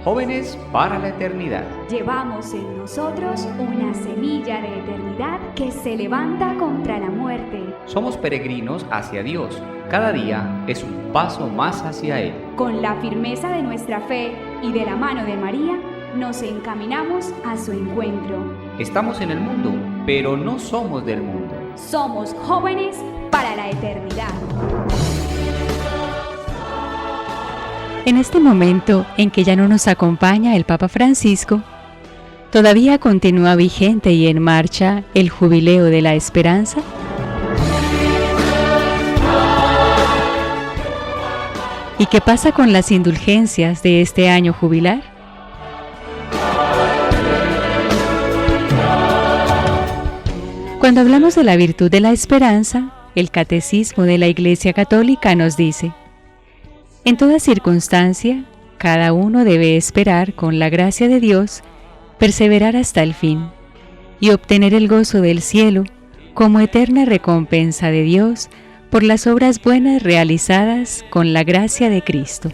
Jóvenes para la Eternidad. Llevamos en nosotros una semilla de eternidad que se levanta contra la muerte. Somos peregrinos hacia Dios. Cada día es un paso más hacia Él. Con la firmeza de nuestra fe y de la mano de María, nos encaminamos a su encuentro. Estamos en el mundo, pero no somos del mundo. Somos jóvenes para la eternidad. En este momento en que ya no nos acompaña el Papa Francisco, ¿todavía continúa vigente y en marcha el Jubileo de la Esperanza? ¿Y qué pasa con las indulgencias de este año jubilar? Cuando hablamos de la virtud de la esperanza, el Catecismo de la Iglesia Católica nos dice: en toda circunstancia, cada uno debe esperar con la gracia de Dios, perseverar hasta el fin, y obtener el gozo del cielo como eterna recompensa de Dios por las obras buenas realizadas con la gracia de Cristo.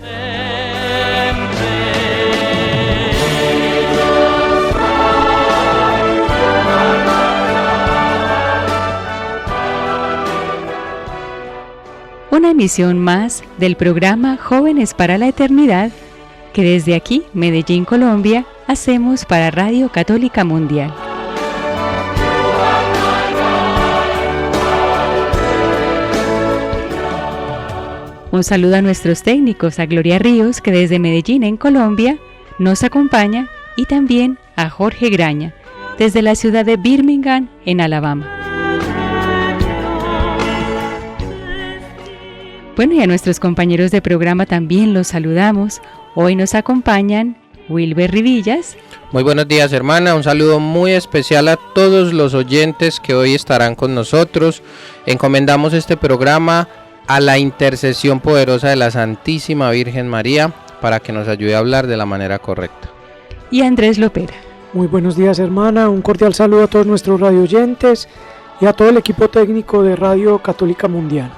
Una emisión más del programa Jóvenes para la Eternidad, que desde aquí, Medellín, Colombia, hacemos para Radio Católica Mundial. Un saludo a nuestros técnicos, a Gloria Ríos, que desde Medellín, en Colombia, nos acompaña, y también a Jorge Graña, desde la ciudad de Birmingham, en Alabama. Bueno, y a nuestros compañeros de programa también los saludamos. Hoy nos acompañan Wilber Rivillas. Muy buenos días, hermana. Un saludo muy especial a todos los oyentes que hoy estarán con nosotros. Encomendamos este programa a la intercesión poderosa de la Santísima Virgen María para que nos ayude a hablar de la manera correcta. Y Andrés Lopera. Muy buenos días, hermana. Un cordial saludo a todos nuestros radioyentes y a todo el equipo técnico de Radio Católica Mundial.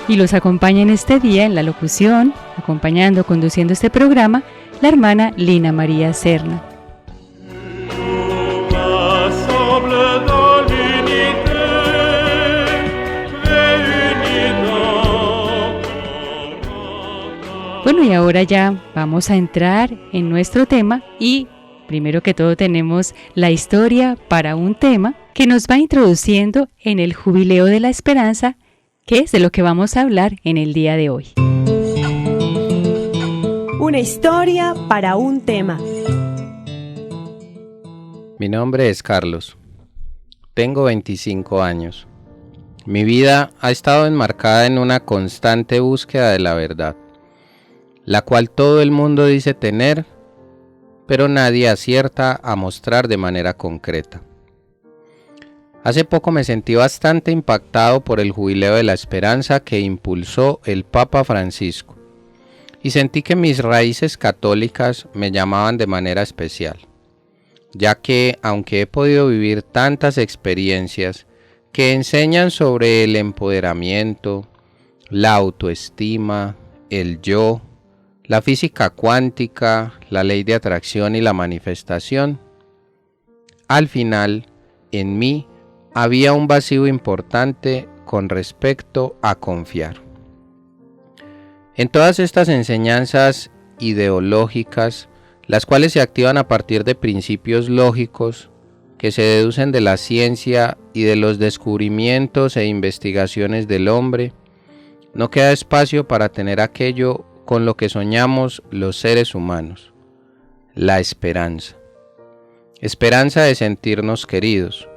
Y los acompaña en este día en la locución, conduciendo este programa, la hermana Lina María Serna. Bueno, y ahora ya vamos a entrar en nuestro tema y primero que todo tenemos la historia para un tema que nos va introduciendo en el Jubileo de la Esperanza, que es de lo que vamos a hablar en el día de hoy. Una historia para un tema. Mi nombre es Carlos. Tengo 25 años. Mi vida ha estado enmarcada en una constante búsqueda de la verdad, la cual todo el mundo dice tener, pero nadie acierta a mostrar de manera concreta. Hace poco me sentí bastante impactado por el Jubileo de la Esperanza que impulsó el Papa Francisco, y sentí que mis raíces católicas me llamaban de manera especial, ya que, aunque he podido vivir tantas experiencias que enseñan sobre el empoderamiento, la autoestima, el yo, la física cuántica, la ley de atracción y la manifestación, al final, en mí, había un vacío importante con respecto a confiar. En todas estas enseñanzas ideológicas, las cuales se activan a partir de principios lógicos que se deducen de la ciencia y de los descubrimientos e investigaciones del hombre, no queda espacio para tener aquello con lo que soñamos los seres humanos: la esperanza. Esperanza de sentirnos queridos,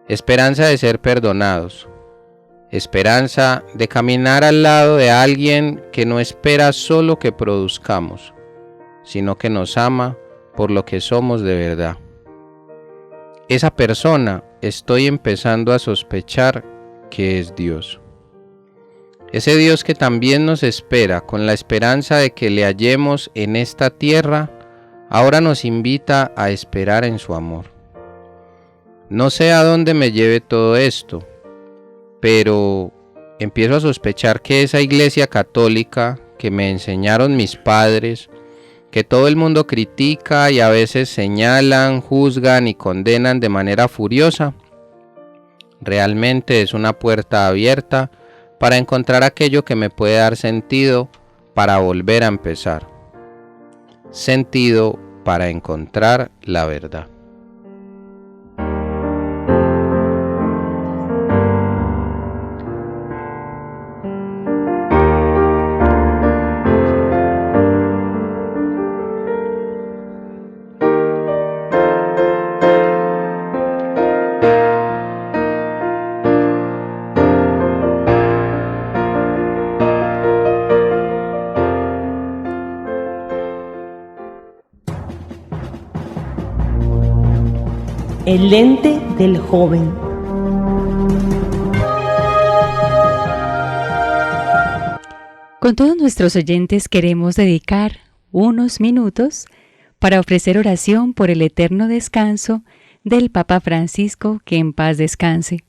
esperanza de ser perdonados, esperanza de caminar al lado de alguien que no espera solo que produzcamos, sino que nos ama por lo que somos de verdad. Esa persona estoy empezando a sospechar que es Dios. Ese Dios que también nos espera con la esperanza de que le hallemos en esta tierra, ahora nos invita a esperar en su amor. No sé a dónde me lleve todo esto, pero empiezo a sospechar que esa iglesia católica que me enseñaron mis padres, que todo el mundo critica y a veces señalan, juzgan y condenan de manera furiosa, realmente es una puerta abierta para encontrar aquello que me puede dar sentido para volver a empezar. Sentido para encontrar la verdad. El lente del joven. Con todos nuestros oyentes queremos dedicar unos minutos para ofrecer oración por el eterno descanso del Papa Francisco, que en paz descanse.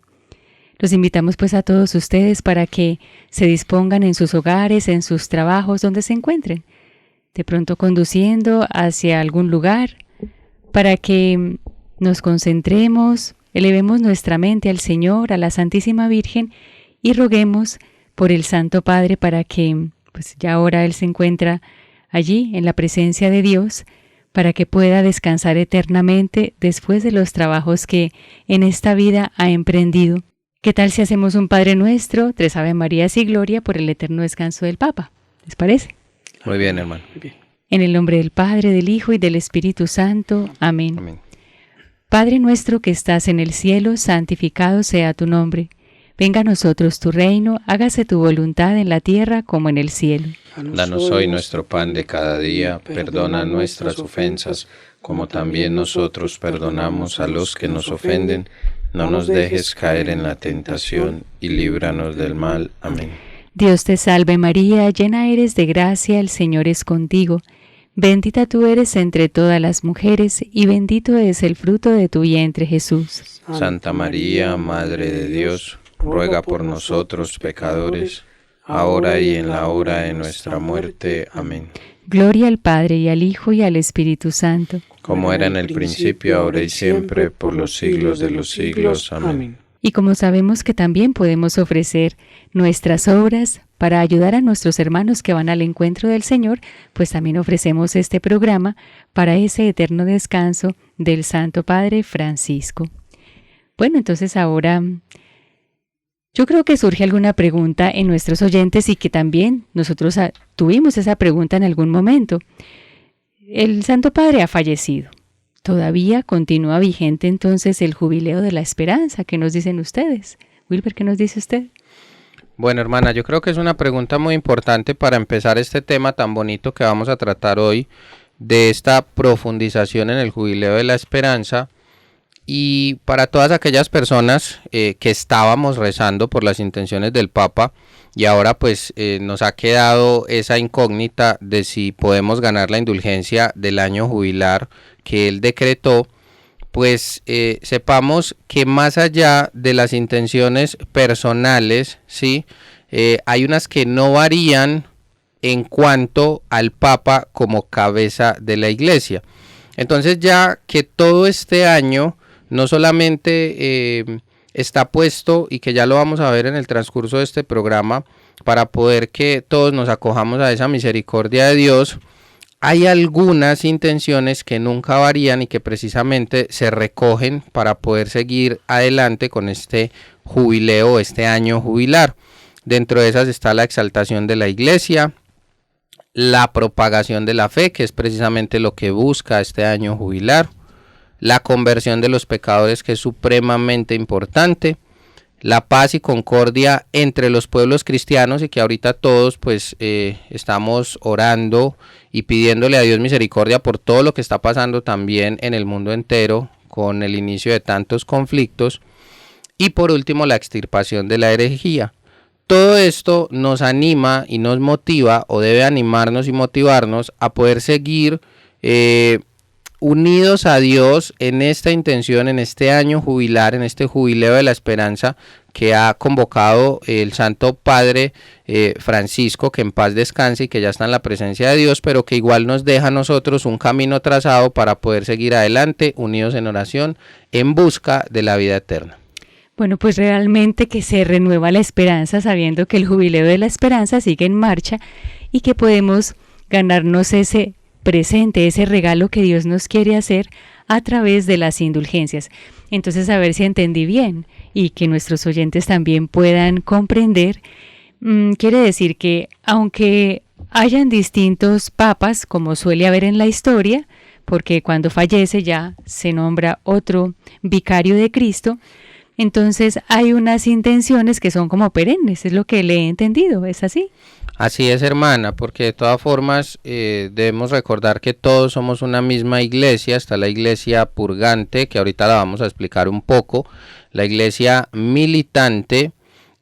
Los invitamos pues a todos ustedes para que se dispongan en sus hogares, en sus trabajos, donde se encuentren, de pronto conduciendo hacia algún lugar, para que nos concentremos, elevemos nuestra mente al Señor, a la Santísima Virgen y roguemos por el Santo Padre para que, pues ya ahora Él se encuentra allí en la presencia de Dios, para que pueda descansar eternamente después de los trabajos que en esta vida ha emprendido. ¿Qué tal si hacemos un Padre Nuestro, 3 Ave Marías y Gloria por el eterno descanso del Papa? ¿Les parece? Muy bien, hermano. En el nombre del Padre, del Hijo y del Espíritu Santo. Amén. Amén. Padre nuestro que estás en el cielo, santificado sea tu nombre. Venga a nosotros tu reino, hágase tu voluntad en la tierra como en el cielo. Danos hoy nuestro pan de cada día, perdona nuestras ofensas, como también nosotros perdonamos a los que nos ofenden. No nos dejes caer en la tentación y líbranos del mal. Amén. Dios te salve María, llena eres de gracia, el Señor es contigo. Bendita tú eres entre todas las mujeres, y bendito es el fruto de tu vientre, Jesús. Santa María, Madre de Dios, ruega por nosotros pecadores, ahora y en la hora de nuestra muerte. Amén. Gloria al Padre, y al Hijo, y al Espíritu Santo. Como era en el principio, ahora y siempre, por los siglos de los siglos. Amén. Y como sabemos que también podemos ofrecer nuestras obras para ayudar a nuestros hermanos que van al encuentro del Señor, pues también ofrecemos este programa para ese eterno descanso del Santo Padre Francisco. Bueno, entonces ahora yo creo que surge alguna pregunta en nuestros oyentes y que también nosotros tuvimos esa pregunta en algún momento. El Santo Padre ha fallecido. ¿Todavía continúa vigente entonces el Jubileo de la Esperanza? ¿Qué nos dicen ustedes? Wilber, ¿qué nos dice usted? Bueno, hermana, yo creo que es una pregunta muy importante para empezar este tema tan bonito que vamos a tratar hoy, de esta profundización en el Jubileo de la Esperanza, y para todas aquellas personas que estábamos rezando por las intenciones del Papa, y ahora pues nos ha quedado esa incógnita de si podemos ganar la indulgencia del año jubilar que él decretó. Pues sepamos que más allá de las intenciones personales, ¿sí? Hay unas que no varían en cuanto al Papa como cabeza de la Iglesia. Entonces, ya que todo este año no solamente está puesto, y que ya lo vamos a ver en el transcurso de este programa, para poder que todos nos acojamos a esa misericordia de Dios, hay algunas intenciones que nunca varían y que precisamente se recogen para poder seguir adelante con este jubileo, este año jubilar. Dentro de esas está la exaltación de la Iglesia, la propagación de la fe, que es precisamente lo que busca este año jubilar, la conversión de los pecadores, que es supremamente importante, la paz y concordia entre los pueblos cristianos, y que ahorita todos pues estamos orando y pidiéndole a Dios misericordia por todo lo que está pasando también en el mundo entero con el inicio de tantos conflictos, y por último la extirpación de la herejía. Todo esto nos anima y nos motiva, o debe animarnos y motivarnos a poder seguir unidos a Dios en esta intención, en este año jubilar, en este jubileo de la esperanza, que ha convocado el Santo Padre Francisco, que en paz descanse y que ya está en la presencia de Dios, pero que igual nos deja a nosotros un camino trazado para poder seguir adelante, unidos en oración, en busca de la vida eterna. Bueno, pues realmente que se renueva la esperanza sabiendo que el jubileo de la esperanza sigue en marcha y que podemos ganarnos ese presente, ese regalo que Dios nos quiere hacer a través de las indulgencias. Entonces, a ver si entendí bien y que nuestros oyentes también puedan comprender, quiere decir que aunque hayan distintos papas, como suele haber en la historia, porque cuando fallece ya se nombra otro vicario de Cristo, entonces hay unas intenciones que son como perennes, es lo que le he entendido, ¿es así? Así es, hermana, porque de todas formas debemos recordar que todos somos una misma iglesia. Está la iglesia purgante, que ahorita la vamos a explicar un poco, la iglesia militante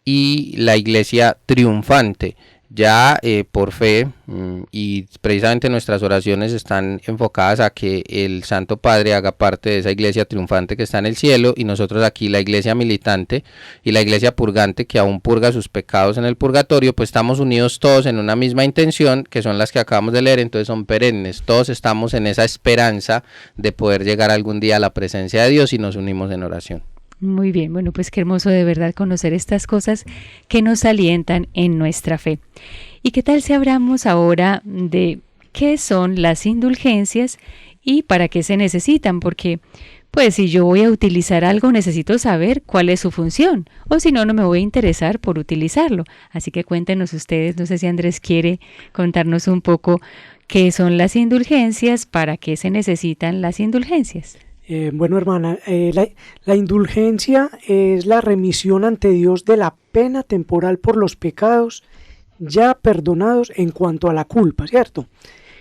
y la iglesia triunfante. Ya por fe y precisamente nuestras oraciones están enfocadas a que el Santo Padre haga parte de esa iglesia triunfante que está en el cielo, y nosotros aquí la iglesia militante y la iglesia purgante, que aún purga sus pecados en el purgatorio, pues estamos unidos todos en una misma intención, que son las que acabamos de leer. Entonces son perennes, todos estamos en esa esperanza de poder llegar algún día a la presencia de Dios y nos unimos en oración. Muy bien, bueno, pues qué hermoso de verdad conocer estas cosas que nos alientan en nuestra fe. ¿Y qué tal si hablamos ahora de qué son las indulgencias y para qué se necesitan? Porque, pues, si yo voy a utilizar algo, necesito saber cuál es su función, o si no, no me voy a interesar por utilizarlo. Así que cuéntenos ustedes, no sé si Andrés quiere contarnos un poco qué son las indulgencias, para qué se necesitan las indulgencias. Bueno, hermana, la indulgencia es la remisión ante Dios de la pena temporal por los pecados ya perdonados en cuanto a la culpa, ¿cierto?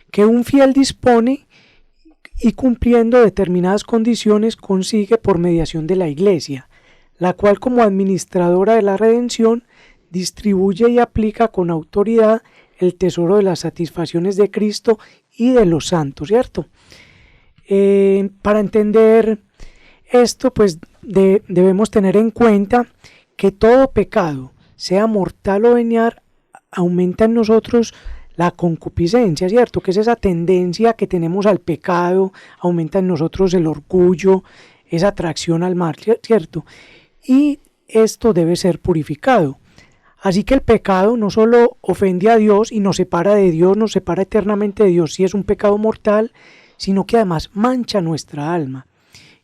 Que un fiel dispone y cumpliendo determinadas condiciones consigue por mediación de la Iglesia, la cual como administradora de la redención distribuye y aplica con autoridad el tesoro de las satisfacciones de Cristo y de los santos, ¿cierto? Para entender esto, pues debemos tener en cuenta que todo pecado, sea mortal o venial, aumenta en nosotros la concupiscencia, ¿cierto? Que es esa tendencia que tenemos al pecado, aumenta en nosotros el orgullo, esa atracción al mal, ¿cierto? Y esto debe ser purificado. Así que el pecado no solo ofende a Dios y nos separa de Dios, nos separa eternamente de Dios si es un pecado mortal, sino que además mancha nuestra alma.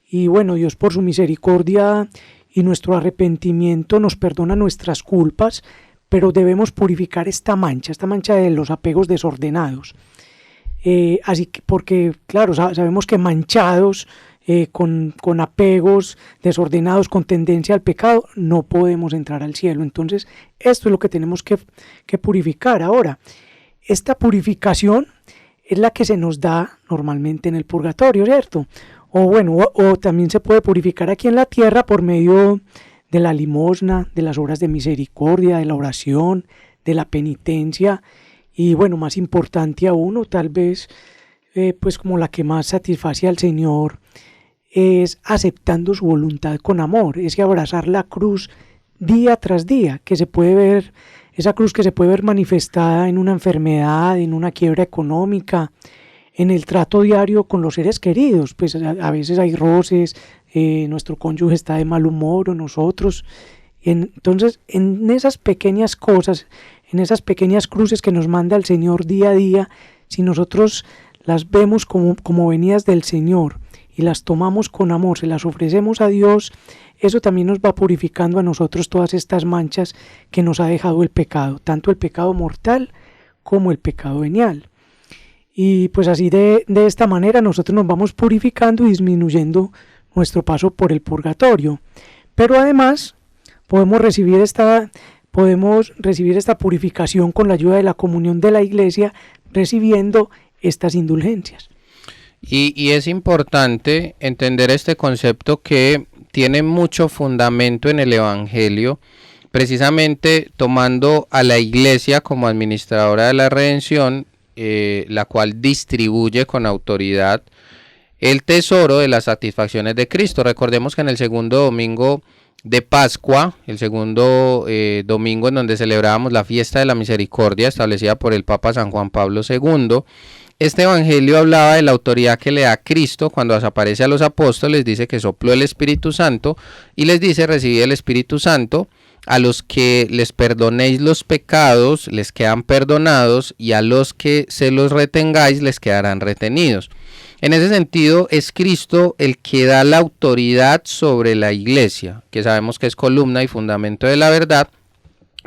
Y bueno, Dios por su misericordia y nuestro arrepentimiento nos perdona nuestras culpas, pero debemos purificar esta mancha de los apegos desordenados. Así que, porque claro, sabemos que manchados, con apegos desordenados, con tendencia al pecado, no podemos entrar al cielo. Entonces, esto es lo que tenemos que purificar. Ahora, esta purificación es la que se nos da normalmente en el purgatorio, ¿cierto? O bueno, o también se puede purificar aquí en la tierra por medio de la limosna, de las obras de misericordia, de la oración, de la penitencia, y bueno, más importante aún, o tal vez pues como la que más satisface al Señor, es aceptando su voluntad con amor, es abrazar la cruz día tras día, que se puede ver, esa cruz que se puede ver manifestada en una enfermedad, en una quiebra económica, en el trato diario con los seres queridos. Pues a veces hay roces, nuestro cónyuge está de mal humor o nosotros. Entonces, en esas pequeñas cosas, en esas pequeñas cruces que nos manda el Señor día a día, si nosotros las vemos como venidas del Señor y las tomamos con amor, se las ofrecemos a Dios, eso también nos va purificando a nosotros todas estas manchas que nos ha dejado el pecado, tanto el pecado mortal como el pecado venial. Y pues así de esta manera nosotros nos vamos purificando y disminuyendo nuestro paso por el purgatorio. Pero además podemos recibir esta purificación con la ayuda de la comunión de la Iglesia, recibiendo estas indulgencias. Y es importante entender este concepto que tiene mucho fundamento en el Evangelio, precisamente tomando a la Iglesia como administradora de la redención, la cual distribuye con autoridad el tesoro de las satisfacciones de Cristo. Recordemos que en el segundo domingo de Pascua, el segundo domingo en donde celebrábamos la fiesta de la misericordia establecida por el Papa San Juan Pablo II, este evangelio hablaba de la autoridad que le da Cristo cuando aparece a los apóstoles, dice que sopló el Espíritu Santo y les dice: recibid el Espíritu Santo, a los que les perdonéis los pecados les quedan perdonados y a los que se los retengáis les quedarán retenidos. En ese sentido es Cristo el que da la autoridad sobre la iglesia, que sabemos que es columna y fundamento de la verdad,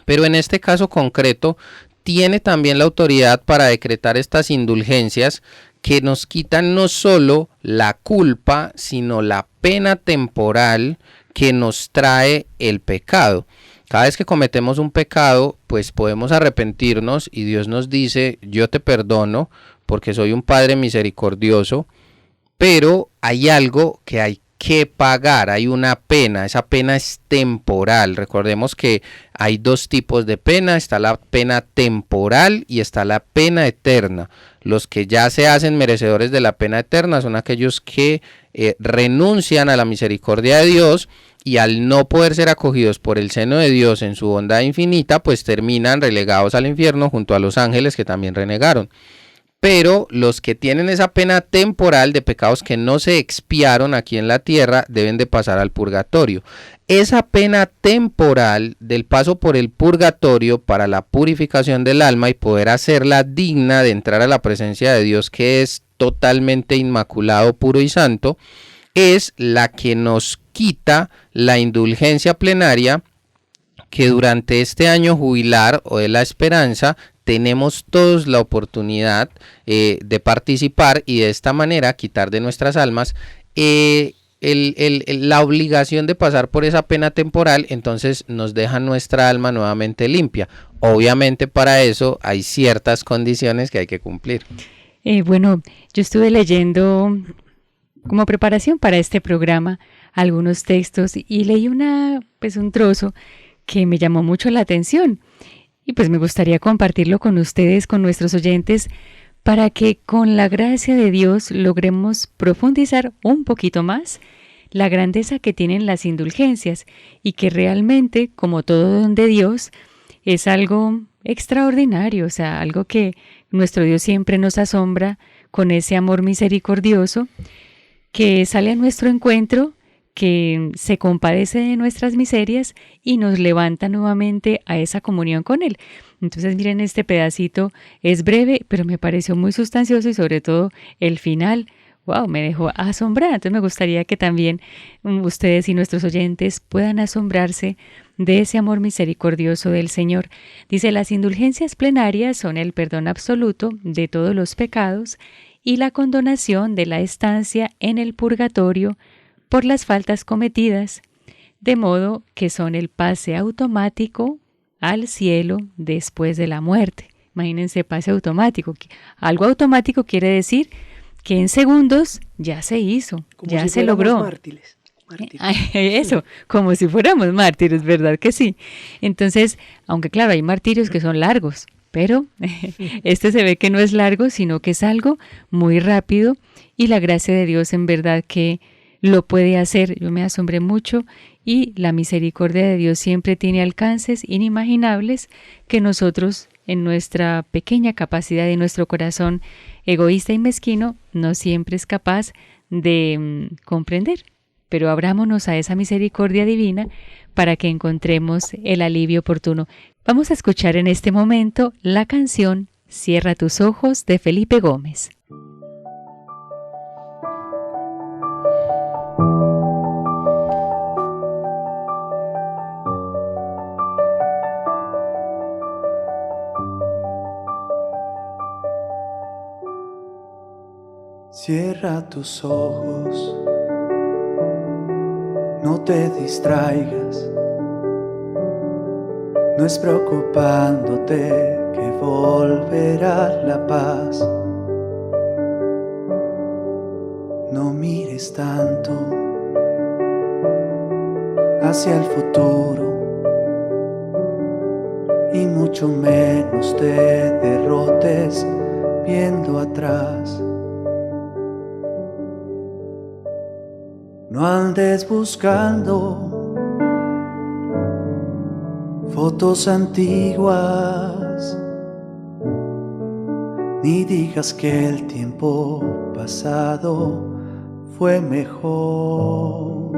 pero en este caso concreto tiene también la autoridad para decretar estas indulgencias que nos quitan no solo la culpa, sino la pena temporal que nos trae el pecado. Cada vez que cometemos un pecado, pues podemos arrepentirnos y Dios nos dice: yo te perdono porque soy un Padre misericordioso, pero hay algo que hay que pagar, hay una pena, esa pena es temporal. Recordemos que hay dos tipos de pena, está la pena temporal y está la pena eterna. Los que ya se hacen merecedores de la pena eterna son aquellos que renuncian a la misericordia de Dios y al no poder ser acogidos por el seno de Dios en su bondad infinita, pues terminan relegados al infierno junto a los ángeles que también renegaron. Pero los que tienen esa pena temporal de pecados que no se expiaron aquí en la tierra deben de pasar al purgatorio. Esa pena temporal del paso por el purgatorio para la purificación del alma y poder hacerla digna de entrar a la presencia de Dios, que es totalmente inmaculado, puro y santo, es la que nos quita la indulgencia plenaria que durante este año jubilar o de la esperanza tenemos todos la oportunidad de participar y de esta manera quitar de nuestras almas la obligación de pasar por esa pena temporal. Entonces nos deja nuestra alma nuevamente limpia. Obviamente para eso hay ciertas condiciones que hay que cumplir. Bueno, yo estuve leyendo como preparación para este programa algunos textos y leí un trozo que me llamó mucho la atención. Y pues me gustaría compartirlo con ustedes, con nuestros oyentes, para que con la gracia de Dios logremos profundizar un poquito más la grandeza que tienen las indulgencias y que realmente, como todo don de Dios, es algo extraordinario, o sea, algo que nuestro Dios siempre nos asombra con ese amor misericordioso que sale a nuestro encuentro, que se compadece de nuestras miserias y nos levanta nuevamente a esa comunión con Él. Entonces miren, este pedacito es breve, pero me pareció muy sustancioso y sobre todo el final, wow, me dejó asombrada. Entonces me gustaría que también ustedes y nuestros oyentes puedan asombrarse de ese amor misericordioso del Señor. Dice: las indulgencias plenarias son el perdón absoluto de todos los pecados y la condonación de la estancia en el purgatorio por las faltas cometidas, de modo que son el pase automático al cielo después de la muerte. Imagínense, pase automático. Algo automático quiere decir que en segundos ya se hizo, como ya si se logró. Mártires. Eso, como si fuéramos mártires, ¿verdad que sí? Entonces, aunque claro, hay martirios que son largos, pero este se ve que no es largo, sino que es algo muy rápido y la gracia de Dios en verdad que lo puede hacer. Yo me asombré mucho y la misericordia de Dios siempre tiene alcances inimaginables que nosotros en nuestra pequeña capacidad y nuestro corazón egoísta y mezquino no siempre es capaz de comprender. Pero abrámonos a esa misericordia divina para que encontremos el alivio oportuno. Vamos a escuchar en este momento la canción Cierra tus ojos de Felipe Gómez. Cierra tus ojos, no te distraigas, no es preocupándote que volverá la paz. No mires tanto hacia el futuro y mucho menos te derrotes viendo atrás. No andes buscando fotos antiguas, ni digas que el tiempo pasado fue mejor.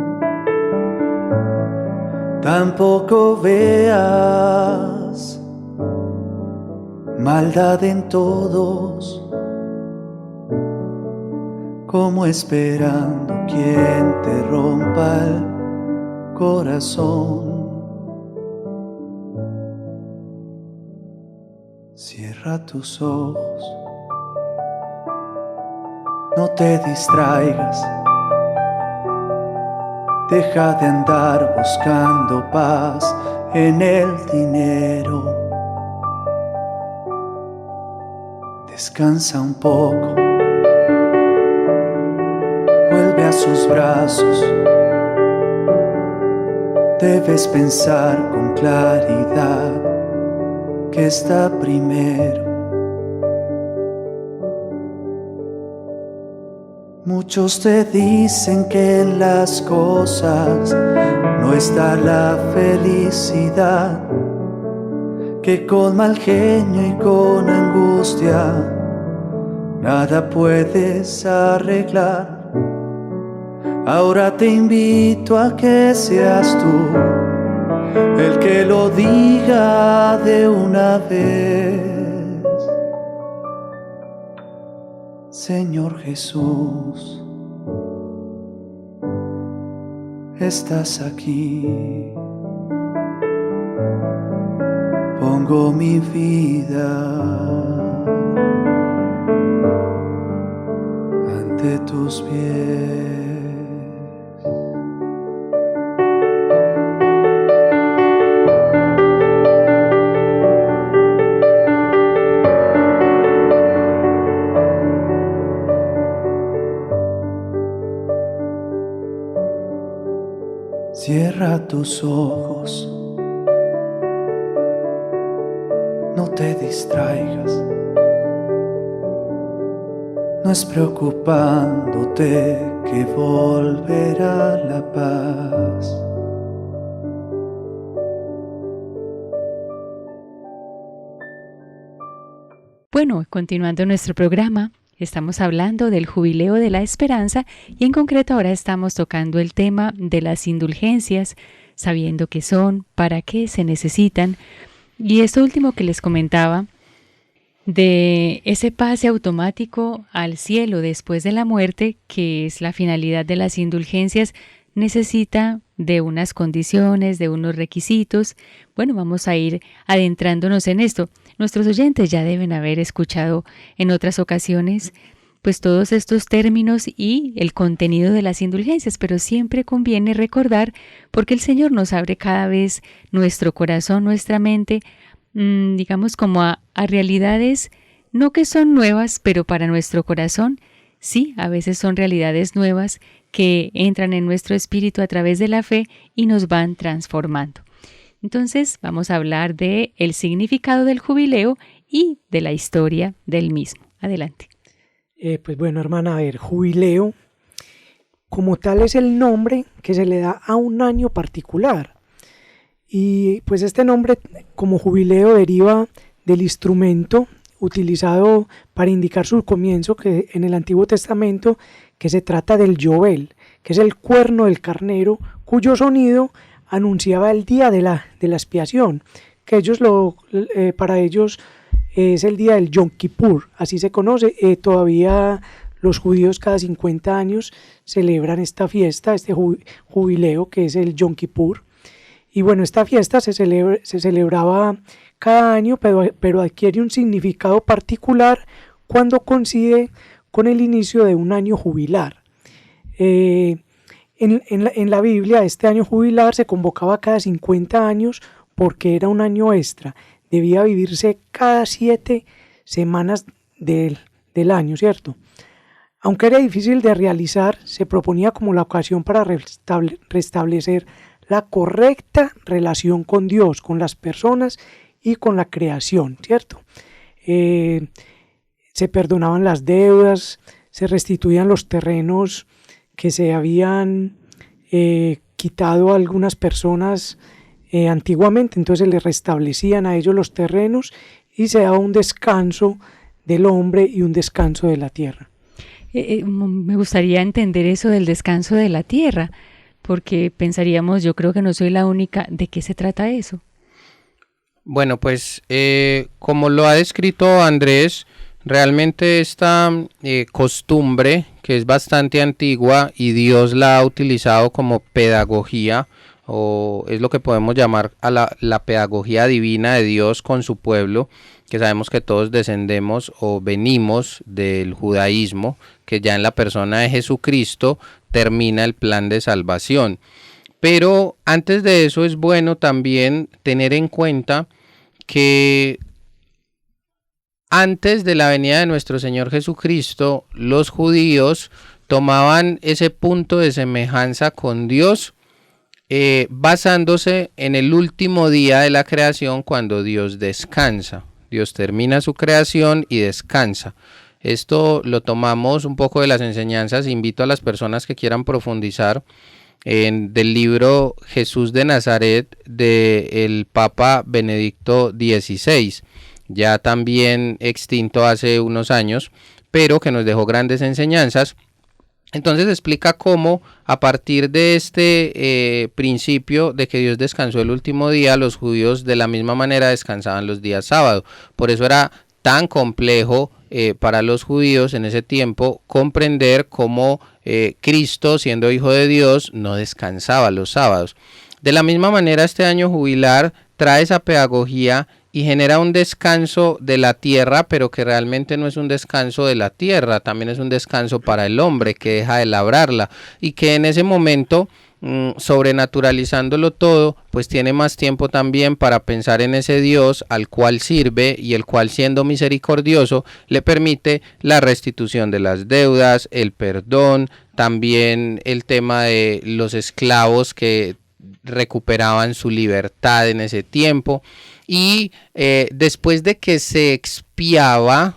Tampoco veas maldad en todos, como esperando quien te rompa el corazón. Cierra tus ojos, no te distraigas, deja de andar buscando paz en el dinero. Descansa un poco, vuelve a sus brazos. Debes pensar con claridad que está primero. Muchos te dicen que en las cosas no está la felicidad, que con mal genio y con angustia nada puedes arreglar. Ahora te invito a que seas tú el que lo diga de una vez. Señor Jesús, estás aquí. Pongo mi vida ante tus pies. Cierra tus ojos, no te distraigas, no es preocupándote que volverá la paz. Bueno, continuando nuestro programa, estamos hablando del Jubileo de la Esperanza y en concreto ahora estamos tocando el tema de las indulgencias, sabiendo qué son, para qué se necesitan. Y esto último que les comentaba, de ese pase automático al cielo después de la muerte, que es la finalidad de las indulgencias, necesita de unas condiciones, de unos requisitos. Bueno, vamos a ir adentrándonos en esto. Nuestros oyentes ya deben haber escuchado en otras ocasiones pues todos estos términos y el contenido de las indulgencias, pero siempre conviene recordar porque el Señor nos abre cada vez nuestro corazón, nuestra mente, digamos como a realidades no que son nuevas, pero para nuestro corazón sí, a veces son realidades nuevas que entran en nuestro espíritu a través de la fe y nos van transformando. Entonces vamos a hablar de el significado del jubileo y de la historia del mismo. Adelante. Pues bueno, hermana, a ver, jubileo como tal es el nombre que se le da a un año particular. Y pues este nombre como jubileo deriva del instrumento utilizado para indicar su comienzo, que en el Antiguo Testamento, que se trata del yobel, que es el cuerno del carnero, cuyo sonido anunciaba el día de la expiación, que para ellos es el día del Yom Kippur, así se conoce. Todavía los judíos cada 50 años celebran esta fiesta, este jubileo que es el Yom Kippur. Y bueno, esta fiesta se celebraba cada año, pero adquiere un significado particular cuando coincide con el inicio de un año jubilar. En la Biblia, este año jubilar se convocaba cada 50 años porque era un año extra. Debía vivirse cada 7 semanas del año, ¿cierto? Aunque era difícil de realizar, se proponía como la ocasión para restablecer la correcta relación con Dios, con las personas y con la creación, ¿cierto? Se perdonaban las deudas, se restituían los terrenos que se habían quitado a algunas personas antiguamente, entonces le restablecían a ellos los terrenos y se daba un descanso del hombre y un descanso de la tierra. Me gustaría entender eso del descanso de la tierra, porque pensaríamos, yo creo que no soy la única, ¿de qué se trata eso? Bueno, pues como lo ha descrito Andrés, realmente esta costumbre, que es bastante antigua y Dios la ha utilizado como pedagogía, o es lo que podemos llamar a la pedagogía divina de Dios con su pueblo, que sabemos que todos descendemos o venimos del judaísmo, que ya en la persona de Jesucristo termina el plan de salvación. Pero antes de eso es bueno también tener en cuenta que antes de la venida de nuestro Señor Jesucristo, los judíos tomaban ese punto de semejanza con Dios, basándose en el último día de la creación, cuando Dios descansa. Dios termina su creación y descansa. Esto lo tomamos un poco de las enseñanzas. Invito a las personas que quieran profundizar del libro Jesús de Nazaret del Papa Benedicto XVI, ya también extinto hace unos años, pero que nos dejó grandes enseñanzas. Entonces explica cómo a partir de este principio de que Dios descansó el último día, los judíos de la misma manera descansaban los días sábado. Por eso era tan complejo para los judíos en ese tiempo comprender cómo Cristo, siendo hijo de Dios, no descansaba los sábados. De la misma manera, este año jubilar trae esa pedagogía y genera un descanso de la tierra, pero que realmente no es un descanso de la tierra, también es un descanso para el hombre que deja de labrarla y que en ese momento, sobrenaturalizándolo todo, pues tiene más tiempo también para pensar en ese Dios al cual sirve y el cual, siendo misericordioso, le permite la restitución de las deudas, el perdón, también el tema de los esclavos que recuperaban su libertad en ese tiempo. Y después de que se expiaba,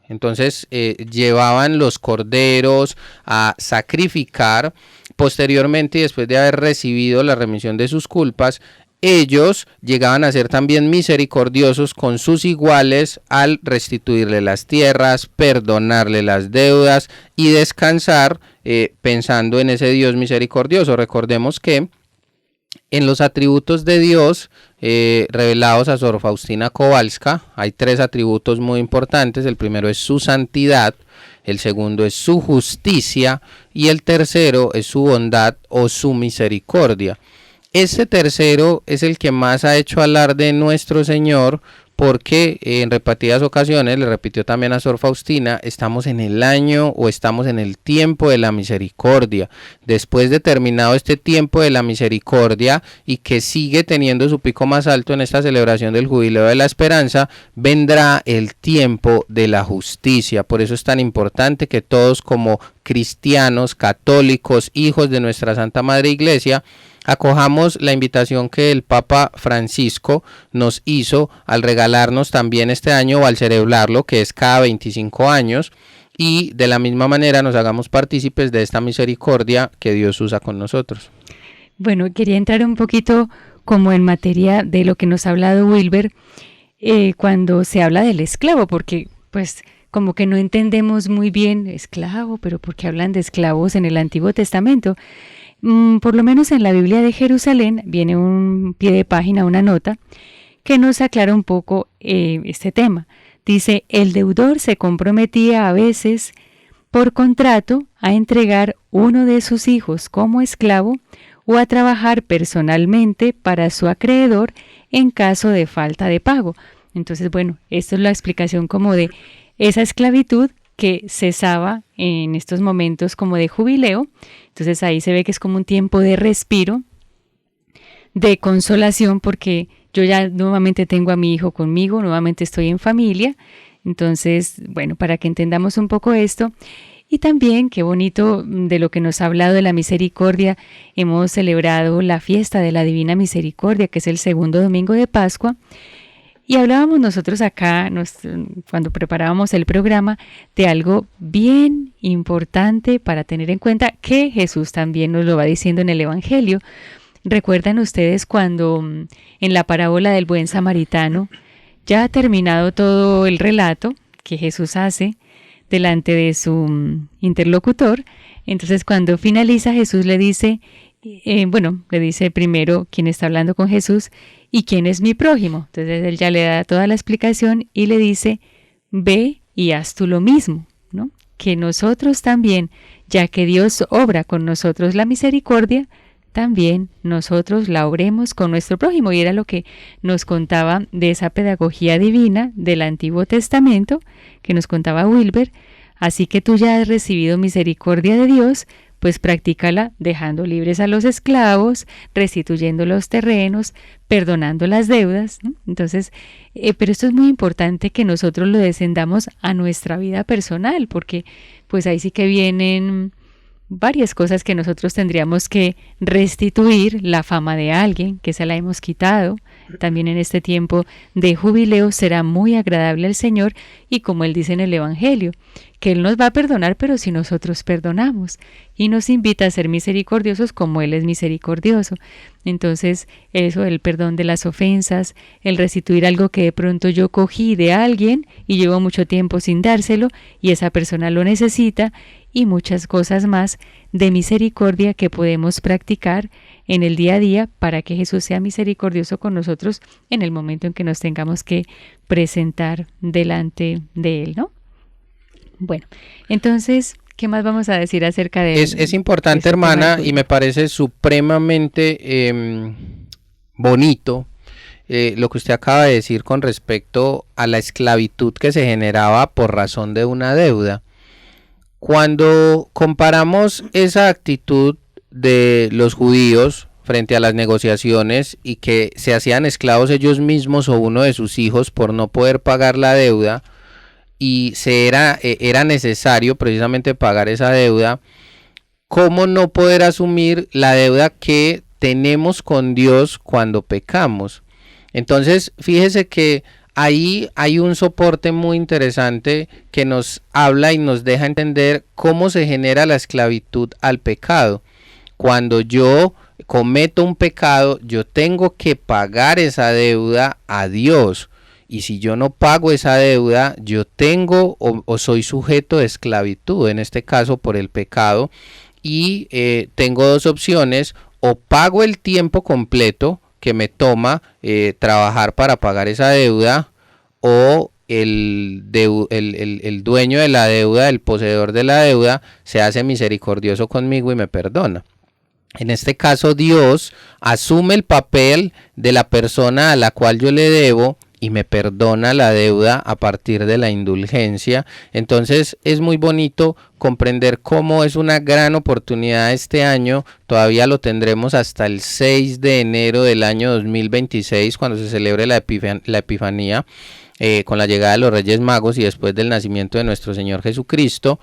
entonces llevaban los corderos a sacrificar. Posteriormente, y después de haber recibido la remisión de sus culpas, ellos llegaban a ser también misericordiosos con sus iguales al restituirle las tierras, perdonarle las deudas y descansar pensando en ese Dios misericordioso. Recordemos que en los atributos de Dios revelados a Sor Faustina Kowalska hay 3 atributos muy importantes. El primero es su santidad, el segundo es su justicia y el tercero es su bondad o su misericordia. Este tercero es el que más ha hecho alarde de nuestro Señor, porque en repetidas ocasiones le repitió también a Sor Faustina: estamos en el año o estamos en el tiempo de la misericordia. Después de terminado este tiempo de la misericordia, y que sigue teniendo su pico más alto en esta celebración del Jubileo de la Esperanza, vendrá el tiempo de la justicia. Por eso es tan importante que todos, como cristianos, católicos, hijos de nuestra Santa Madre Iglesia, acojamos la invitación que el Papa Francisco nos hizo al regalarnos también este año, o al celebrarlo, que es cada 25 años, y de la misma manera nos hagamos partícipes de esta misericordia que Dios usa con nosotros. Bueno, quería entrar un poquito como en materia de lo que nos ha hablado Wilber cuando se habla del esclavo, porque pues como que no entendemos muy bien esclavo, pero ¿por qué hablan de esclavos en el Antiguo Testamento? Por lo menos en la Biblia de Jerusalén viene un pie de página, una nota, que nos aclara un poco este tema. Dice: el deudor se comprometía a veces por contrato a entregar uno de sus hijos como esclavo o a trabajar personalmente para su acreedor en caso de falta de pago. Entonces, bueno, esto es la explicación como de esa esclavitud que cesaba en estos momentos como de jubileo. Entonces ahí se ve que es como un tiempo de respiro, de consolación, porque yo ya nuevamente tengo a mi hijo conmigo, nuevamente estoy en familia. Entonces, bueno, para que entendamos un poco esto. Y también, qué bonito de lo que nos ha hablado de la misericordia, hemos celebrado la fiesta de la Divina Misericordia, que es el segundo domingo de Pascua. Y hablábamos nosotros acá, cuando preparábamos el programa, de algo bien importante para tener en cuenta, que Jesús también nos lo va diciendo en el Evangelio. ¿Recuerdan ustedes cuando en la parábola del buen samaritano ya ha terminado todo el relato que Jesús hace delante de su interlocutor? Entonces cuando finaliza, Jesús le dice, le dice primero quién está hablando con Jesús y quién es mi prójimo. Entonces él ya le da toda la explicación y le dice, ve y haz tú lo mismo, ¿no? Que nosotros también, ya que Dios obra con nosotros la misericordia, también nosotros la obremos con nuestro prójimo. Y era lo que nos contaba de esa pedagogía divina del Antiguo Testamento, que nos contaba Wilber. Así que tú ya has recibido misericordia de Dios, pues practícala dejando libres a los esclavos, restituyendo los terrenos, perdonando las deudas, ¿no? Entonces, pero esto es muy importante que nosotros lo descendamos a nuestra vida personal, porque pues ahí sí que vienen varias cosas que nosotros tendríamos que restituir, la fama de alguien, que se la hemos quitado. También en este tiempo de jubileo será muy agradable al Señor, y como Él dice en el Evangelio, que Él nos va a perdonar, pero si nosotros perdonamos, y nos invita a ser misericordiosos como Él es misericordioso. Entonces, eso, el perdón de las ofensas, el restituir algo que de pronto yo cogí de alguien y llevo mucho tiempo sin dárselo, y esa persona lo necesita, y muchas cosas más de misericordia que podemos practicar en el día a día para que Jesús sea misericordioso con nosotros en el momento en que nos tengamos que presentar delante de Él, ¿no? Bueno, entonces, ¿qué más vamos a decir acerca de él? Es importante, hermana, y me parece supremamente bonito lo que usted acaba de decir con respecto a la esclavitud que se generaba por razón de una deuda. Cuando comparamos esa actitud de los judíos frente a las negociaciones y que se hacían esclavos ellos mismos o uno de sus hijos por no poder pagar la deuda, y era necesario precisamente pagar esa deuda, ¿cómo no poder asumir la deuda que tenemos con Dios cuando pecamos? Entonces, fíjese que ahí hay un soporte muy interesante que nos habla y nos deja entender cómo se genera la esclavitud al pecado. Cuando yo cometo un pecado, yo tengo que pagar esa deuda a Dios. Y si yo no pago esa deuda, yo tengo o soy sujeto de esclavitud, en este caso por el pecado. Y tengo dos opciones: o pago el tiempo completo que me toma trabajar para pagar esa deuda, o el dueño de la deuda, el poseedor de la deuda, se hace misericordioso conmigo y me perdona. En este caso, Dios asume el papel de la persona a la cual yo le debo y me perdona la deuda a partir de la indulgencia. Entonces es muy bonito comprender cómo es una gran oportunidad este año. Todavía lo tendremos hasta el 6 de enero del año 2026, cuando se celebre la Epifanía, con la llegada de los Reyes Magos y después del nacimiento de nuestro Señor Jesucristo.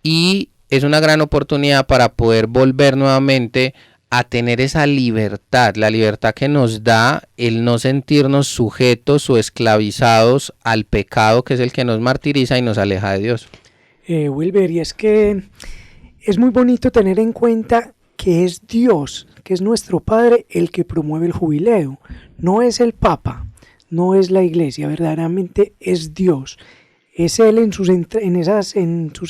Y es una gran oportunidad para poder volver nuevamente a tener esa libertad, la libertad que nos da el no sentirnos sujetos o esclavizados al pecado, que es el que nos martiriza y nos aleja de Dios. Wilber, y es que es muy bonito tener en cuenta que es Dios, que es nuestro Padre el que promueve el jubileo, no es el Papa, no es la Iglesia, verdaderamente es Dios. Es Él en sus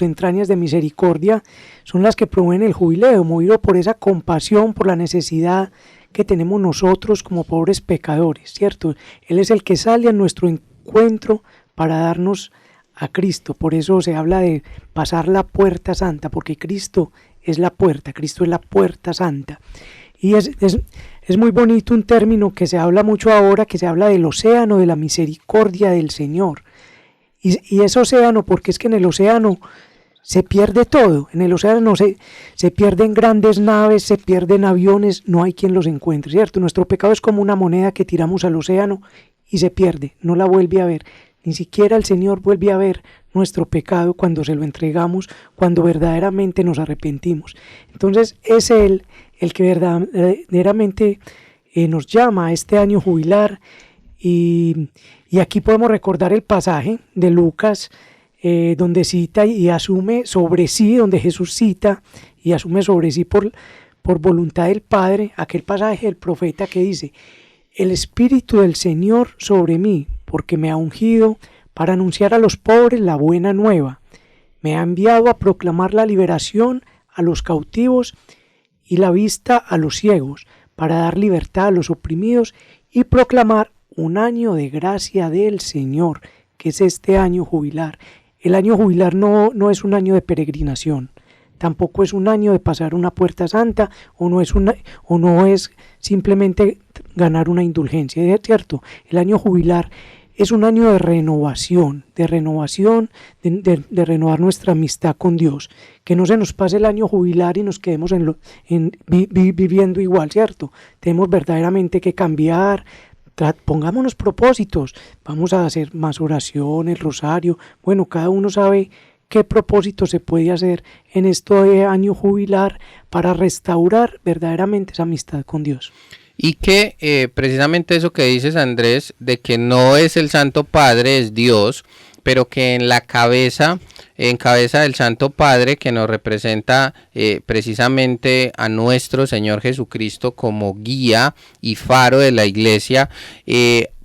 entrañas de misericordia, son las que promueven el jubileo, movido por esa compasión, por la necesidad que tenemos nosotros como pobres pecadores, ¿cierto? Él es el que sale a nuestro encuentro para darnos a Cristo. Por eso se habla de pasar la puerta santa, porque Cristo es la puerta santa. Y es muy bonito un término que se habla mucho ahora, que se habla del océano de la misericordia del Señor. Y es océano porque es que en el océano se pierde todo. En el océano se pierden grandes naves, se pierden aviones, no hay quien los encuentre, ¿cierto? Nuestro pecado es como una moneda que tiramos al océano y se pierde, no la vuelve a ver. Ni siquiera el Señor vuelve a ver nuestro pecado cuando se lo entregamos, cuando verdaderamente nos arrepentimos. Entonces es Él el que verdaderamente nos llama a este año jubilar. Y aquí podemos recordar el pasaje de Lucas, donde cita y asume sobre sí, donde Jesús cita y asume sobre sí por por voluntad del Padre, aquel pasaje del profeta que dice: el Espíritu del Señor sobre mí, porque me ha ungido para anunciar a los pobres la buena nueva. Me ha enviado a proclamar la liberación a los cautivos y la vista a los ciegos, para dar libertad a los oprimidos y proclamar un año de gracia del Señor, que es este año jubilar. El año jubilar no es un año de peregrinación, tampoco es un año de pasar una puerta santa, o no es simplemente ganar una indulgencia, ¿es cierto? El año jubilar es un año de renovación, de renovar nuestra amistad con Dios. Que no se nos pase el año jubilar y nos quedemos viviendo igual, ¿cierto? Tenemos verdaderamente que cambiar. Pongámonos propósitos, vamos a hacer más oraciones, rosario. Bueno, cada uno sabe qué propósito se puede hacer en este año jubilar para restaurar verdaderamente esa amistad con Dios. Y que precisamente eso que dices, Andrés, de que no es el Santo Padre, es Dios, pero que en cabeza del Santo Padre, que nos representa precisamente a nuestro Señor Jesucristo como guía y faro de la Iglesia,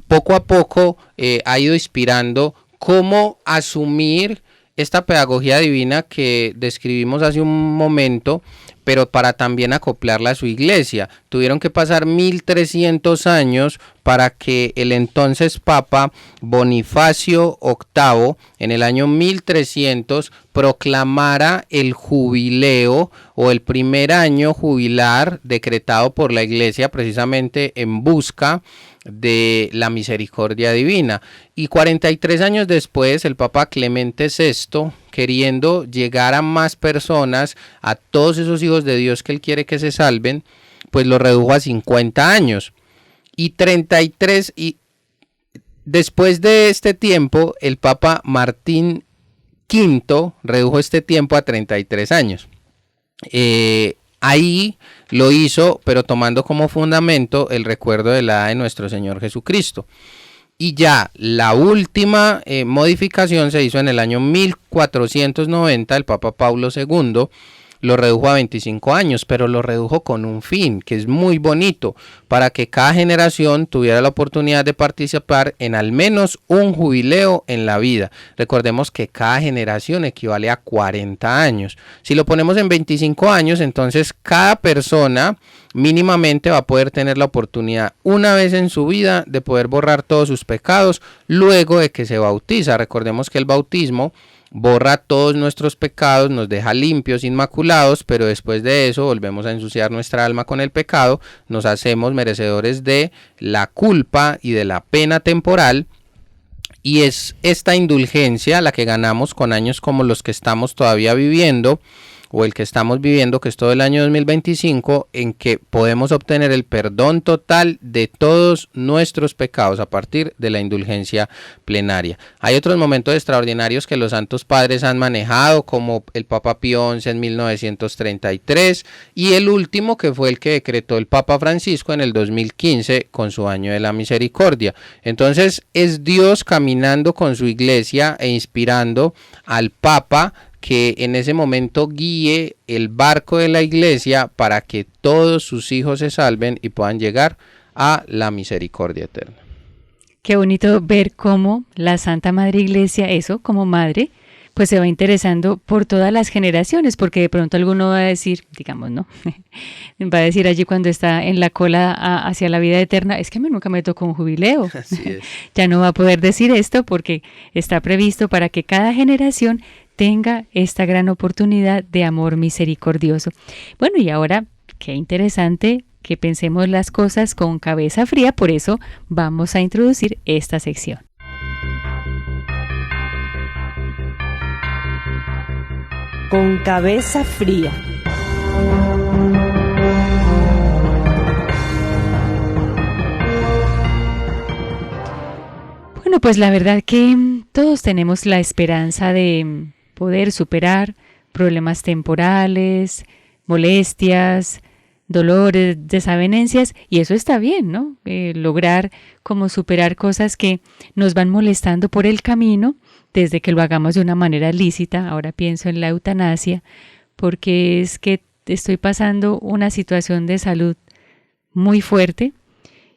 poco a poco ha ido inspirando cómo asumir esta pedagogía divina que describimos hace un momento, pero para también acoplarla a su iglesia. Tuvieron que pasar 1300 años para que el entonces Papa Bonifacio VIII, en el año 1300, proclamara el jubileo o el primer año jubilar decretado por la iglesia precisamente en busca de la misericordia divina. Y 43 años después, el Papa Clemente VI, queriendo llegar a más personas, a todos esos hijos de Dios que él quiere que se salven, pues lo redujo a 50 años. Y 33, y después de este tiempo, el Papa Martín V redujo este tiempo a 33 años. Ahí lo hizo, pero tomando como fundamento el recuerdo de la edad de nuestro Señor Jesucristo. Y ya la última modificación se hizo en el año 1490, el Papa Pablo II lo redujo a 25 años, pero lo redujo con un fin, que es muy bonito, para que cada generación tuviera la oportunidad de participar en al menos un jubileo en la vida. Recordemos que cada generación equivale a 40 años. Si lo ponemos en 25 años, entonces cada persona mínimamente va a poder tener la oportunidad una vez en su vida de poder borrar todos sus pecados luego de que se bautiza. Recordemos que el bautismo borra todos nuestros pecados, nos deja limpios, inmaculados, pero después de eso volvemos a ensuciar nuestra alma con el pecado, nos hacemos merecedores de la culpa y de la pena temporal, y es esta indulgencia la que ganamos con años como los que estamos todavía viviendo, o el que estamos viviendo, que es todo el año 2025, en que podemos obtener el perdón total de todos nuestros pecados a partir de la indulgencia plenaria. Hay otros momentos extraordinarios que los santos padres han manejado, como el Papa Pío XI en 1933, y el último que fue el que decretó el Papa Francisco en el 2015 con su año de la misericordia. Entonces es Dios caminando con su iglesia e inspirando al Papa que en ese momento guíe el barco de la iglesia para que todos sus hijos se salven y puedan llegar a la misericordia eterna. Qué bonito ver cómo la Santa Madre Iglesia, eso como madre, pues se va interesando por todas las generaciones, porque de pronto alguno va a decir, digamos, ¿no? Va a decir allí cuando está en la cola hacia la vida eterna, es que a mí nunca me tocó un jubileo. Así es. Ya no va a poder decir esto porque está previsto para que cada generación tenga esta gran oportunidad de amor misericordioso. Bueno, y ahora, qué interesante que pensemos las cosas con cabeza fría, por eso vamos a introducir esta sección. Con cabeza fría. Bueno, pues la verdad que todos tenemos la esperanza de poder superar problemas temporales, molestias, dolores, desavenencias, y eso está bien, ¿no? Lograr como superar cosas que nos van molestando por el camino, desde que lo hagamos de una manera lícita. Ahora pienso en la eutanasia, porque es que estoy pasando una situación de salud muy fuerte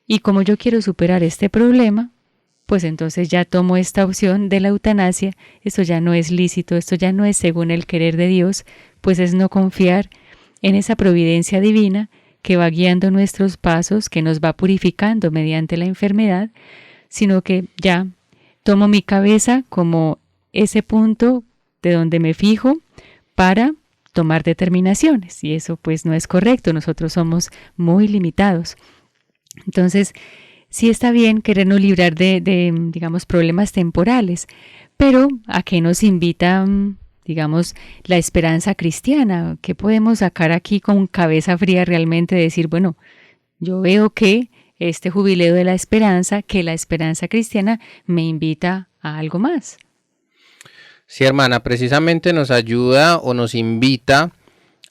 y como yo quiero superar este problema, pues entonces ya tomo esta opción de la eutanasia. Esto ya no es lícito, esto ya no es según el querer de Dios, pues es no confiar en esa providencia divina que va guiando nuestros pasos, que nos va purificando mediante la enfermedad, sino que ya tomo mi cabeza como ese punto de donde me fijo para tomar determinaciones, y eso pues no es correcto, nosotros somos muy limitados. Entonces, sí está bien querernos librar de digamos, problemas temporales, pero ¿a qué nos invita, digamos, la esperanza cristiana? ¿Qué podemos sacar aquí con cabeza fría realmente? Decir, bueno, yo veo que este jubileo de la esperanza, que la esperanza cristiana me invita a algo más. Sí, hermana, precisamente nos ayuda o nos invita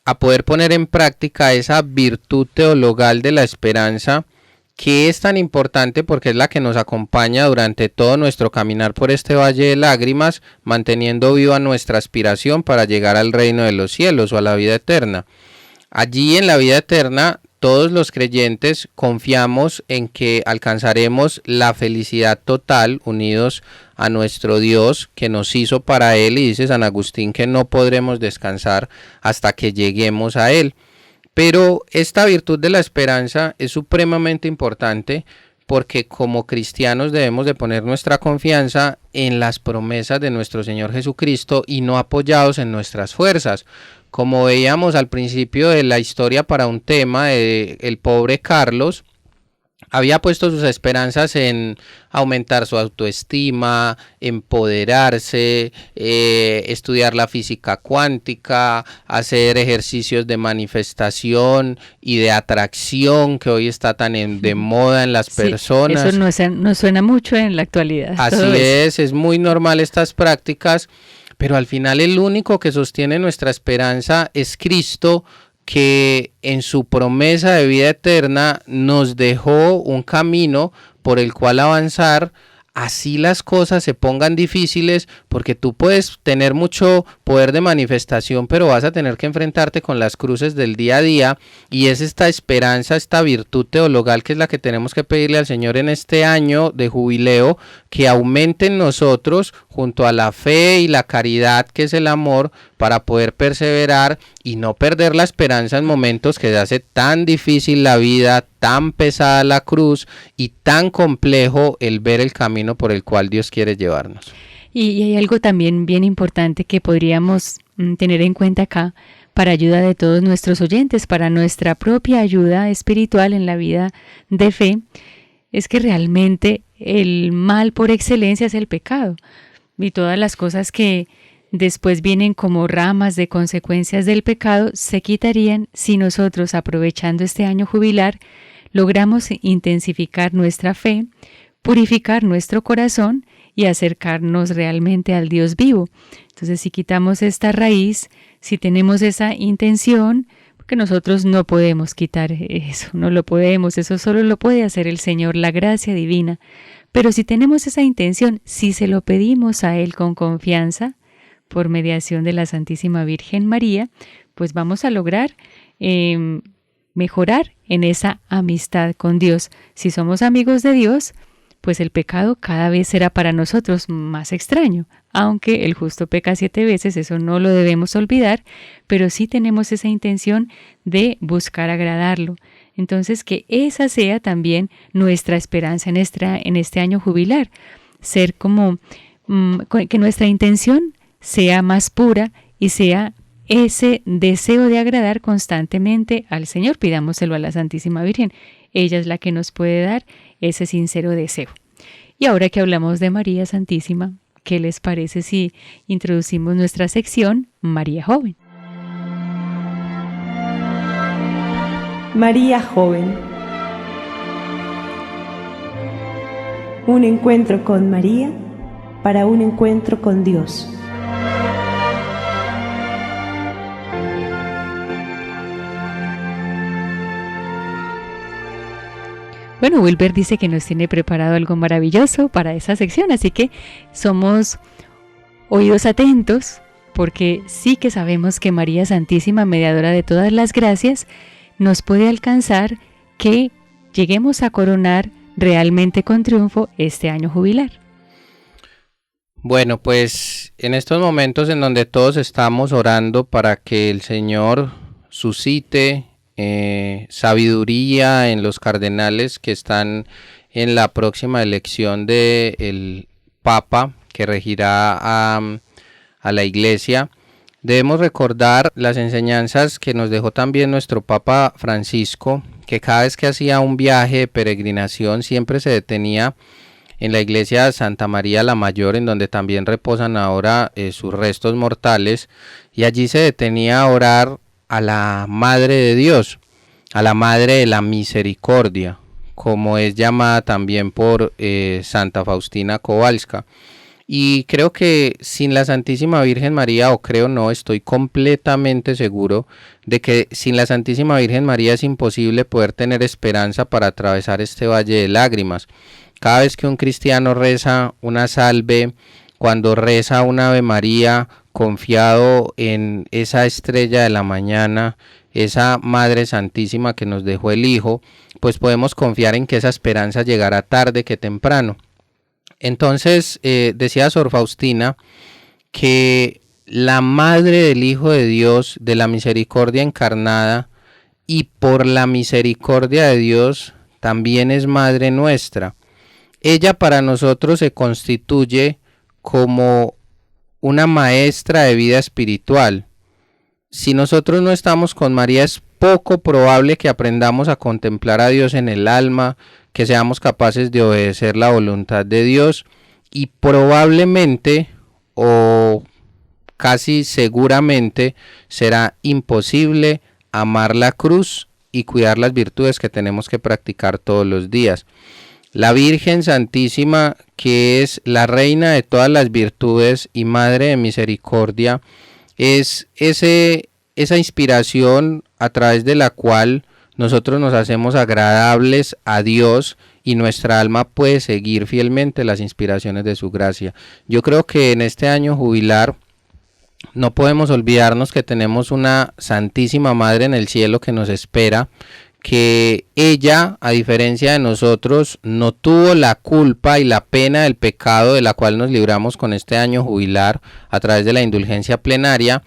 a poder poner en práctica esa virtud teologal de la esperanza, que es tan importante porque es la que nos acompaña durante todo nuestro caminar por este valle de lágrimas, manteniendo viva nuestra aspiración para llegar al reino de los cielos o a la vida eterna. Allí en la vida eterna, todos los creyentes confiamos en que alcanzaremos la felicidad total unidos a nuestro Dios que nos hizo para Él, y dice San Agustín que no podremos descansar hasta que lleguemos a Él. Pero esta virtud de la esperanza es supremamente importante porque como cristianos debemos de poner nuestra confianza en las promesas de nuestro Señor Jesucristo y no apoyados en nuestras fuerzas. Como veíamos al principio de la historia para un tema, el pobre Carlos había puesto sus esperanzas en aumentar su autoestima, empoderarse, estudiar la física cuántica, hacer ejercicios de manifestación y de atracción que hoy está tan de moda en las personas. Eso no suena mucho en la actualidad. Así es muy normal estas prácticas, pero al final el único que sostiene nuestra esperanza es Cristo, que en su promesa de vida eterna nos dejó un camino por el cual avanzar, así las cosas se pongan difíciles, porque tú puedes tener mucho poder de manifestación, pero vas a tener que enfrentarte con las cruces del día a día, y es esta esperanza, esta virtud teologal que es la que tenemos que pedirle al Señor en este año de jubileo, que aumente en nosotros junto a la fe y la caridad, que es el amor, para poder perseverar y no perder la esperanza en momentos que se hace tan difícil la vida, tan pesada la cruz y tan complejo el ver el camino por el cual Dios quiere llevarnos. Y hay algo también bien importante que podríamos tener en cuenta acá para ayuda de todos nuestros oyentes, para nuestra propia ayuda espiritual en la vida de fe, es que realmente el mal por excelencia es el pecado, y todas las cosas que después vienen como ramas de consecuencias del pecado se quitarían si nosotros, aprovechando este año jubilar, logramos intensificar nuestra fe, purificar nuestro corazón y acercarnos realmente al Dios vivo. Entonces, si quitamos esta raíz, si tenemos esa intención, porque nosotros no podemos quitar eso, no lo podemos, eso solo lo puede hacer el Señor, la gracia divina. Pero si tenemos esa intención, si se lo pedimos a Él con confianza, por mediación de la Santísima Virgen María, pues vamos a lograr mejorar en esa amistad con Dios. Si somos amigos de Dios, pues el pecado cada vez será para nosotros más extraño, aunque el justo peca 7 veces, eso no lo debemos olvidar, pero sí tenemos esa intención de buscar agradarlo. Entonces, que esa sea también nuestra esperanza en este año jubilar, ser como que nuestra intención sea más pura y sea ese deseo de agradar constantemente al Señor. Pidámoselo a la Santísima Virgen. Ella es la que nos puede dar ese sincero deseo. Y ahora que hablamos de María Santísima, ¿qué les parece si introducimos nuestra sección María Joven? María Joven. Un encuentro con María para un encuentro con Dios. Bueno, Wilber dice que nos tiene preparado algo maravilloso para esa sección, así que somos oídos atentos porque sí que sabemos que María Santísima, mediadora de todas las gracias, nos puede alcanzar que lleguemos a coronar realmente con triunfo este año jubilar. Bueno, pues en estos momentos en donde todos estamos orando para que el Señor suscite sabiduría en los cardenales que están en la próxima elección del Papa que regirá a la Iglesia, debemos recordar las enseñanzas que nos dejó también nuestro Papa Francisco, que cada vez que hacía un viaje de peregrinación siempre se detenía en la iglesia de Santa María la Mayor, en donde también reposan ahora sus restos mortales, y allí se detenía a orar a la Madre de Dios, a la Madre de la Misericordia, como es llamada también por Santa Faustina Kowalska. Y creo que sin la Santísima Virgen María, o creo no, estoy completamente seguro de que sin la Santísima Virgen María es imposible poder tener esperanza para atravesar este valle de lágrimas. Cada vez que un cristiano reza una salve, cuando reza una Ave María, confiado en esa estrella de la mañana, esa Madre Santísima que nos dejó el Hijo, pues podemos confiar en que esa esperanza llegará tarde que temprano. Entonces decía Sor Faustina que la Madre del Hijo de Dios, de la misericordia encarnada, y por la misericordia de Dios también es Madre nuestra. Ella para nosotros se constituye como una maestra de vida espiritual. Si nosotros no estamos con María, es poco probable que aprendamos a contemplar a Dios en el alma, que seamos capaces de obedecer la voluntad de Dios, y probablemente o casi seguramente será imposible amar la cruz y cuidar las virtudes que tenemos que practicar todos los días. La Virgen Santísima, que es la reina de todas las virtudes y Madre de Misericordia, es esa inspiración a través de la cual nosotros nos hacemos agradables a Dios y nuestra alma puede seguir fielmente las inspiraciones de su gracia. Yo creo que en este año jubilar no podemos olvidarnos que tenemos una Santísima Madre en el cielo que nos espera, que ella, a diferencia de nosotros, no tuvo la culpa y la pena del pecado de la cual nos libramos con este año jubilar a través de la indulgencia plenaria,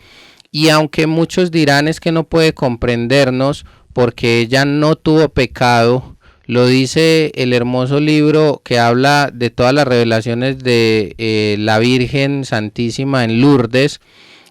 y aunque muchos dirán es que no puede comprendernos porque ella no tuvo pecado, lo dice el hermoso libro que habla de todas las revelaciones de la Virgen Santísima en Lourdes,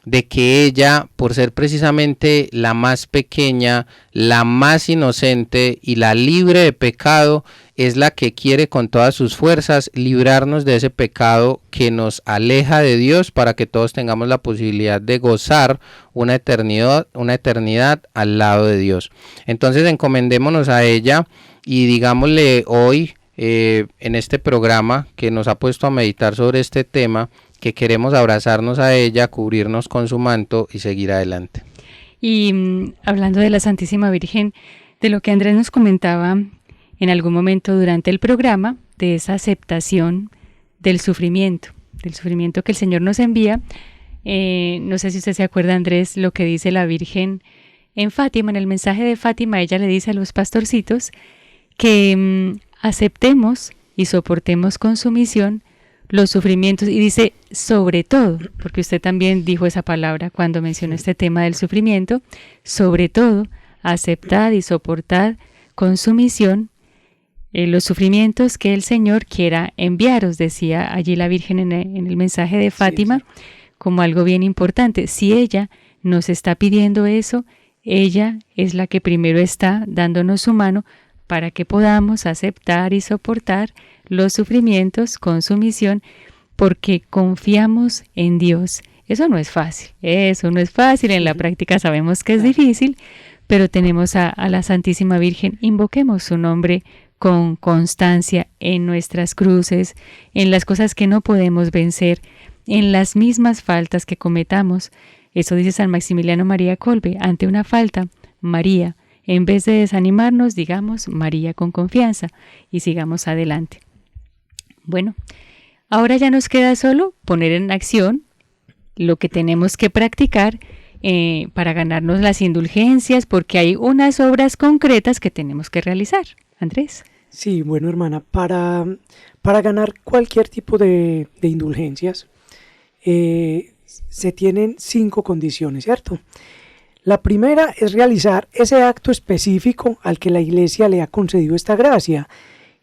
de que ella, por ser precisamente la más pequeña, la más inocente y la libre de pecado, es la que quiere con todas sus fuerzas librarnos de ese pecado que nos aleja de Dios, para que todos tengamos la posibilidad de gozar una eternidad al lado de Dios. Entonces encomendémonos a ella y digámosle hoy en este programa que nos ha puesto a meditar sobre este tema, que queremos abrazarnos a ella, cubrirnos con su manto y seguir adelante. Y hablando de la Santísima Virgen, de lo que Andrés nos comentaba en algún momento durante el programa, de esa aceptación del sufrimiento que el Señor nos envía. No sé si usted se acuerda, Andrés, lo que dice la Virgen en Fátima, en el mensaje de Fátima. Ella le dice a los pastorcitos que aceptemos y soportemos con sumisión los sufrimientos, y dice sobre todo, porque usted también dijo esa palabra cuando mencionó este tema del sufrimiento, sobre todo aceptad y soportad con sumisión los sufrimientos que el Señor quiera enviaros, decía allí la Virgen en el mensaje de Fátima, como algo bien importante. Si ella nos está pidiendo eso, ella es la que primero está dándonos su mano para que podamos aceptar y soportar los sufrimientos con sumisión, porque confiamos en Dios. Eso no es fácil, en la práctica sabemos que es difícil, pero tenemos a la Santísima Virgen. Invoquemos su nombre con constancia en nuestras cruces, en las cosas que no podemos vencer, en las mismas faltas que cometamos. Eso dice San Maximiliano María Kolbe: ante una falta, María, en vez de desanimarnos, digamos María con confianza y sigamos adelante. Bueno, ahora ya nos queda solo poner en acción lo que tenemos que practicar para ganarnos las indulgencias, porque hay unas obras concretas que tenemos que realizar. Andrés. Sí, bueno, hermana, para ganar cualquier tipo de indulgencias se tienen 5 condiciones, ¿cierto? La primera es realizar ese acto específico al que la Iglesia le ha concedido esta gracia.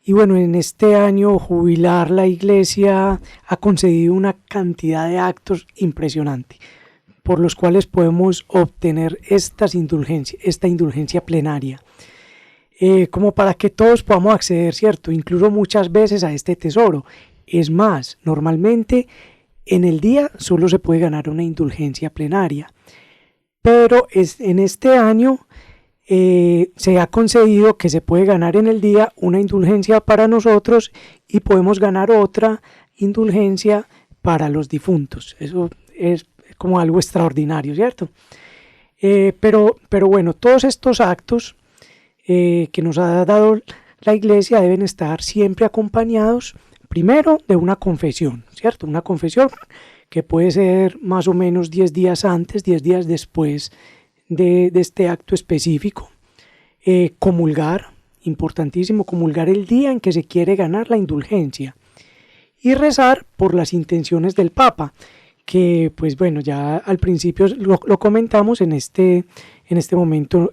Y bueno, en este año jubilar la Iglesia ha concedido una cantidad de actos impresionante, por los cuales podemos obtener esta indulgencia plenaria. Como para que todos podamos acceder, ¿cierto? Incluso muchas veces a este tesoro. Es más, normalmente en el día solo se puede ganar una indulgencia plenaria. Pero en este año se ha concedido que se puede ganar en el día una indulgencia para nosotros y podemos ganar otra indulgencia para los difuntos. Eso es como algo extraordinario, ¿cierto? Pero bueno, todos estos actos que nos ha dado la Iglesia deben estar siempre acompañados, primero, de una confesión, ¿cierto? Una confesión que puede ser más o menos 10 días antes, 10 días después de este acto específico. Comulgar, importantísimo, comulgar el día en que se quiere ganar la indulgencia. Y rezar por las intenciones del Papa, que pues bueno, ya al principio lo comentamos, en este momento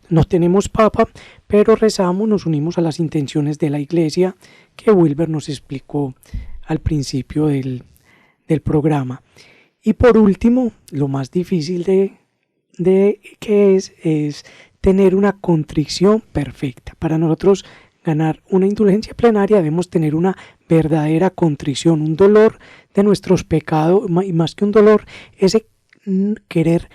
no tenemos Papa, pero rezamos, nos unimos a las intenciones de la Iglesia que Wilber nos explicó al principio del programa. Y por último, lo más difícil de que es tener una contrición perfecta. Para nosotros ganar una indulgencia plenaria debemos tener una verdadera contrición, un dolor de nuestros pecados, y más que un dolor, ese querer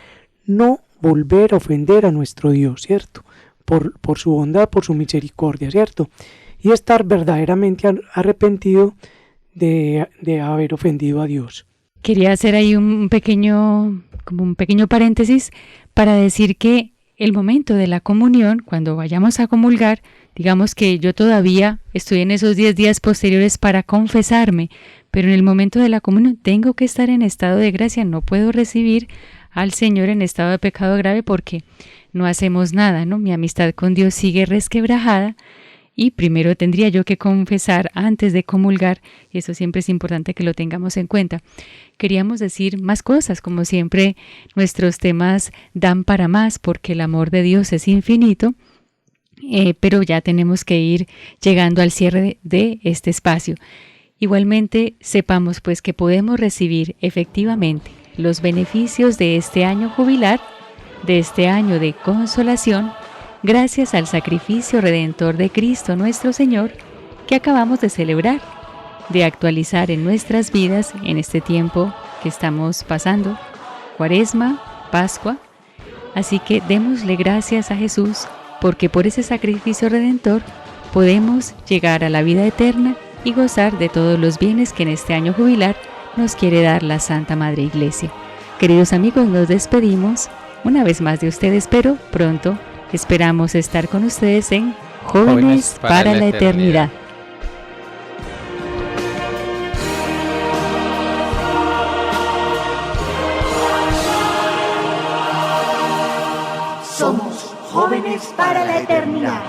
no volver a ofender a nuestro Dios, ¿cierto? Por su bondad, por su misericordia, ¿cierto? Y estar verdaderamente arrepentido de haber ofendido a Dios. Quería hacer ahí un pequeño paréntesis para decir que el momento de la comunión, cuando vayamos a comulgar, digamos que yo todavía estoy en esos 10 días posteriores para confesarme, pero en el momento de la comunión tengo que estar en estado de gracia, no puedo recibir al Señor en estado de pecado grave porque no hacemos nada, ¿no? Mi amistad con Dios sigue resquebrajada y primero tendría yo que confesar antes de comulgar, y eso siempre es importante que lo tengamos en cuenta. Queríamos decir más cosas, como siempre nuestros temas dan para más porque el amor de Dios es infinito, pero ya tenemos que ir llegando al cierre de este espacio. Igualmente sepamos pues que podemos recibir efectivamente los beneficios de este año jubilar, de este año de consolación, gracias al sacrificio redentor de Cristo nuestro Señor que acabamos de celebrar, de actualizar en nuestras vidas en este tiempo que estamos pasando, Cuaresma, Pascua. Así que démosle gracias a Jesús porque por ese sacrificio redentor podemos llegar a la vida eterna y gozar de todos los bienes que en este año jubilar nos quiere dar la Santa Madre Iglesia. Queridos amigos, nos despedimos una vez más de ustedes, pero pronto esperamos estar con ustedes en Jóvenes para la Eternidad. Somos Jóvenes para la Eternidad.